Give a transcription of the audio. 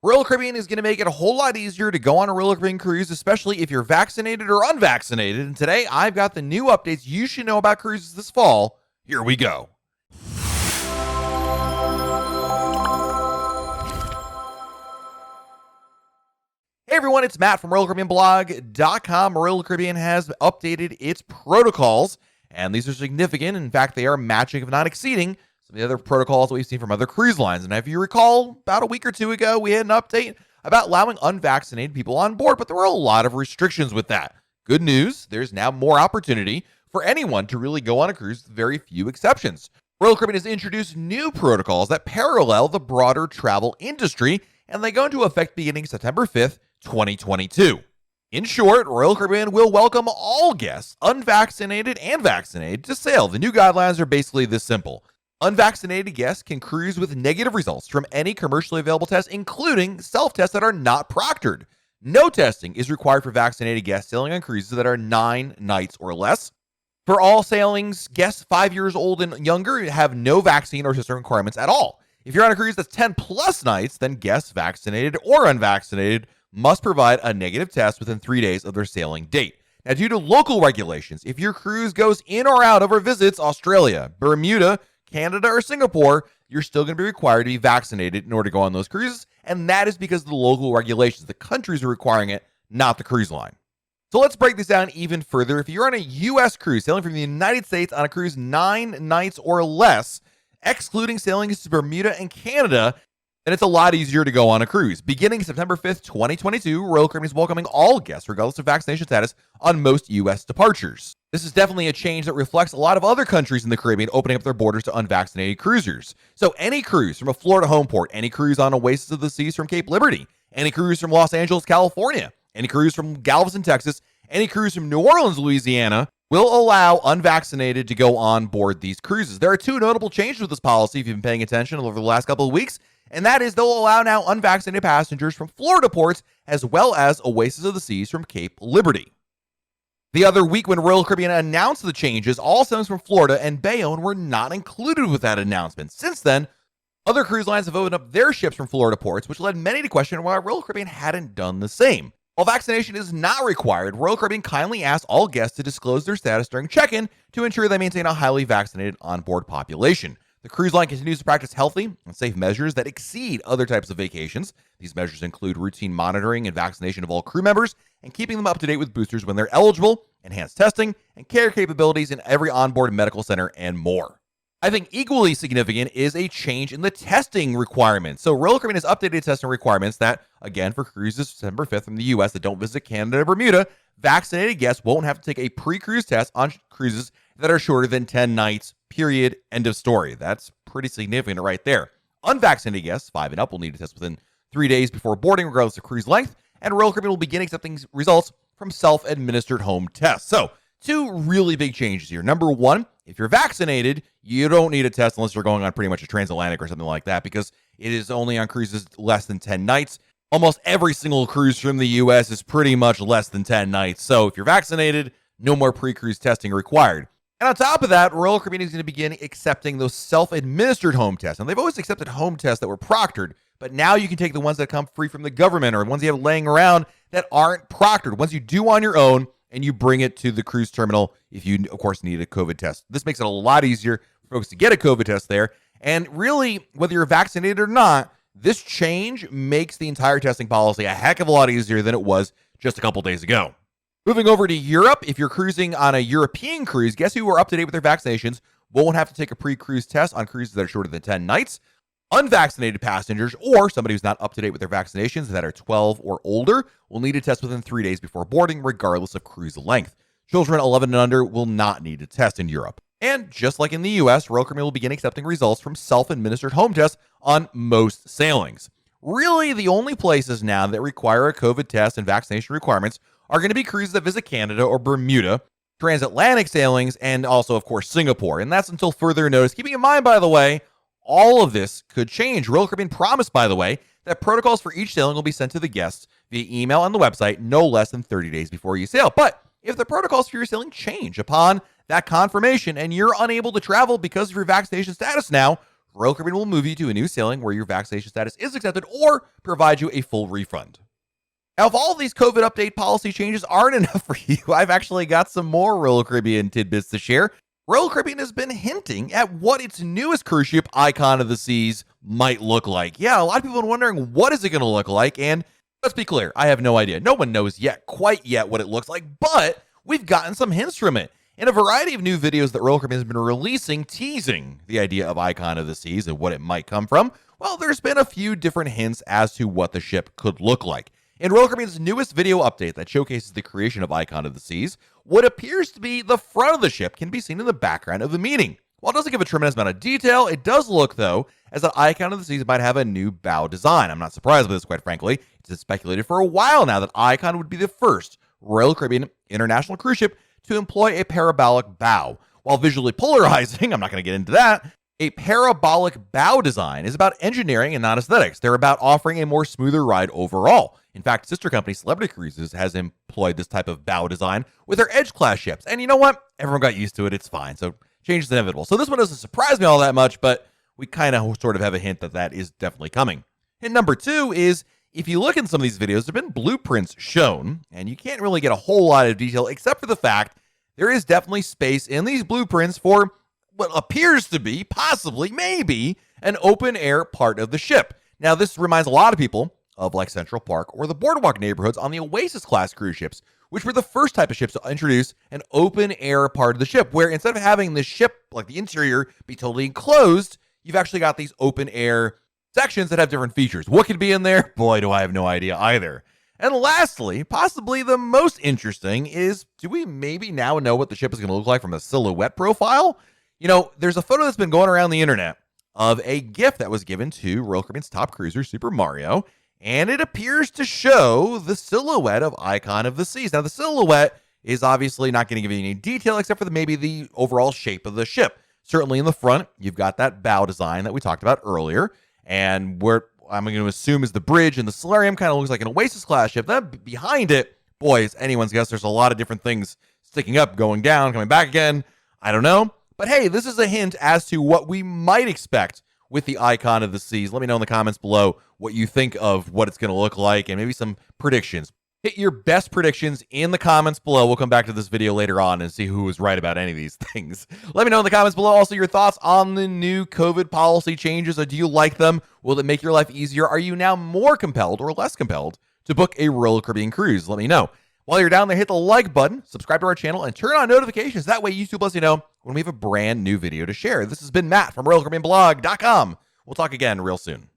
Royal Caribbean is going to make it a whole lot easier to go on a Royal Caribbean cruise, especially if you're vaccinated or unvaccinated. And today, I've got the new updates you should know about cruises this fall. Here we go. Hey everyone, it's Matt from RoyalCaribbeanBlog.com. Royal Caribbean has updated its protocols, and these are significant. In fact, they are matching, if not exceeding, some of the other protocols that we've seen from other cruise lines. And if you recall, about a week or two ago, we had an update about allowing unvaccinated people on board, but there were a lot of restrictions with that. Good news, there's now more opportunity for anyone to really go on a cruise with very few exceptions. Royal Caribbean has introduced new protocols that parallel the broader travel industry, and they go into effect beginning September 5th, 2022. In short, Royal Caribbean will welcome all guests, unvaccinated and vaccinated, to sail. The new guidelines are basically this simple. Unvaccinated guests can cruise with negative results from any commercially available test, including self-tests that are not proctored. No testing is required for vaccinated guests sailing on cruises that are 9 nights or less. For all sailings, guests 5 years old and younger have no vaccine or system requirements at all. If you're on a cruise that's 10 plus nights, then guests vaccinated or unvaccinated must provide a negative test within 3 days of their sailing date. Now, due to local regulations, if your cruise goes in or out of or visits Australia, Bermuda, Canada, or Singapore, you're still going to be required to be vaccinated in order to go on those cruises, and that is because of the local regulations. The countries are requiring it, not the cruise line. So let's break this down even further. If you're on a U.S. cruise sailing from the United States on a cruise 9 nights or less, excluding sailings to Bermuda and Canada, then it's a lot easier to go on a cruise. Beginning September 5th, 2022, Royal Caribbean is welcoming all guests, regardless of vaccination status, on most U.S. departures. This is definitely a change that reflects a lot of other countries in the Caribbean opening up their borders to unvaccinated cruisers. So any cruise from a Florida home port, any cruise on Oasis of the Seas from Cape Liberty, any cruise from Los Angeles, California, any cruise from Galveston, Texas, any cruise from New Orleans, Louisiana, will allow unvaccinated to go on board these cruises. There are two notable changes with this policy if you've been paying attention over the last couple of weeks, and that is they'll allow now unvaccinated passengers from Florida ports as well as Oasis of the Seas from Cape Liberty. The other week when Royal Caribbean announced the changes, all sailings from Florida and Bayonne were not included with that announcement. Since then, other cruise lines have opened up their ships from Florida ports, which led many to question why Royal Caribbean hadn't done the same. While vaccination is not required, Royal Caribbean kindly asked all guests to disclose their status during check-in to ensure they maintain a highly vaccinated onboard population. The cruise line continues to practice healthy and safe measures that exceed other types of vacations. These measures include routine monitoring and vaccination of all crew members and keeping them up to date with boosters when they're eligible, enhanced testing, and care capabilities in every onboard medical center, and more. I think equally significant is a change in the testing requirements. So Royal Caribbean has updated testing requirements that, again, for cruises September 5th from the U.S. that don't visit Canada or Bermuda, vaccinated guests won't have to take a pre-cruise test on cruises that are shorter than 10 nights, period, end of story. That's pretty significant right there. Unvaccinated guests, 5 and up, will need to test within 3 days before boarding, regardless of cruise length, and Royal Caribbean will begin accepting results from self-administered home tests. So, two really big changes here. Number one, if you're vaccinated, you don't need a test unless you're going on pretty much a transatlantic or something like that, because it is only on cruises less than 10 nights. Almost every single cruise from the U.S. is pretty much less than 10 nights. So if you're vaccinated, no more pre-cruise testing required. And on top of that, Royal Caribbean is going to begin accepting those self-administered home tests. And they've always accepted home tests that were proctored, but now you can take the ones that come free from the government or ones you have laying around that aren't proctored, ones you do on your own, and you bring it to the cruise terminal if you, of course, need a COVID test. This makes it a lot easier for folks to get a COVID test there. And really, whether you're vaccinated or not, this change makes the entire testing policy a heck of a lot easier than it was just a couple days ago. Moving over to Europe, if you're cruising on a European cruise, guests who are up to date with their vaccinations won't have to take a pre-cruise test on cruises that are shorter than 10 nights. Unvaccinated passengers or somebody who's not up to date with their vaccinations that are 12 or older will need a test within 3 days before boarding, regardless of cruise length. Children 11 and under will not need a test in Europe. And just like in the U.S., Royal Caribbean will begin accepting results from self-administered home tests on most sailings. Really, the only places now that require a COVID test and vaccination requirements are going to be cruises that visit Canada or Bermuda, transatlantic sailings, and also, of course, Singapore. And that's until further notice. Keeping in mind, by the way, all of this could change. Royal Caribbean promised, by the way, that protocols for each sailing will be sent to the guests via email on the website no less than 30 days before you sail. But if the protocols for your sailing change upon that confirmation and you're unable to travel because of your vaccination status now, Royal Caribbean will move you to a new sailing where your vaccination status is accepted or provide you a full refund. Now, if all of these COVID update policy changes aren't enough for you, I've actually got some more Royal Caribbean tidbits to share. Royal Caribbean has been hinting at what its newest cruise ship, Icon of the Seas, might look like. Yeah, a lot of people have been wondering, what is it going to look like? And let's be clear, I have no idea. No one knows quite yet what it looks like, but we've gotten some hints from it. In a variety of new videos that Royal Caribbean has been releasing, teasing the idea of Icon of the Seas and what it might come from, well, there's been a few different hints as to what the ship could look like. In Royal Caribbean's newest video update that showcases the creation of Icon of the Seas, what appears to be the front of the ship can be seen in the background of the meeting. While it doesn't give a tremendous amount of detail, it does look, though, as that Icon of the Seas might have a new bow design. I'm not surprised by this, quite frankly. It's been speculated for a while now that Icon would be the first Royal Caribbean international cruise ship to employ a parabolic bow. While visually polarizing, I'm not going to get into that, a parabolic bow design is about engineering and not aesthetics. They're about offering a more smoother ride overall. In fact, sister company Celebrity Cruises has employed this type of bow design with their Edge class ships. And you know what? Everyone got used to it. It's fine. So change is inevitable. So this one doesn't surprise me all that much, but we kind of sort of have a hint that that is definitely coming. And number two is, if you look in some of these videos, there have been blueprints shown, and you can't really get a whole lot of detail except for the fact there is definitely space in these blueprints for what appears to be, possibly, maybe, an open air part of the ship. Now, this reminds a lot of people of like Central Park or the Boardwalk neighborhoods on the Oasis class cruise ships, which were the first type of ships to introduce an open air part of the ship, where instead of having the ship, like the interior, be totally enclosed, you've actually got these open air sections that have different features. What could be in there? Boy, do I have no idea either. And lastly, possibly the most interesting is, do we maybe now know what the ship is going to look like from a silhouette profile? You know, there's a photo that's been going around the internet of a gift that was given to Royal Caribbean's top cruiser, Super Mario, and it appears to show the silhouette of Icon of the Seas. Now, the silhouette is obviously not going to give you any detail except for maybe the overall shape of the ship. Certainly in the front, you've got that bow design that we talked about earlier, and where I'm going to assume is the bridge and the solarium kind of looks like an Oasis class ship. Then behind it, boy, it's anyone's guess. There's a lot of different things sticking up, going down, coming back again. I don't know. But hey, this is a hint as to what we might expect with the Icon of the Seas. Let me know in the comments below what you think of what it's going to look like and maybe some predictions. Hit your best predictions in the comments below. We'll come back to this video later on and see who was right about any of these things. Let me know in the comments below also your thoughts on the new COVID policy changes. Do you like them? Will it make your life easier? Are you now more compelled or less compelled to book a Royal Caribbean cruise? Let me know. While you're down there, hit the like button, subscribe to our channel, and turn on notifications. That way YouTube lets you know when we have a brand new video to share. This has been Matt from RoyalCaribbeanBlog.com. We'll talk again real soon.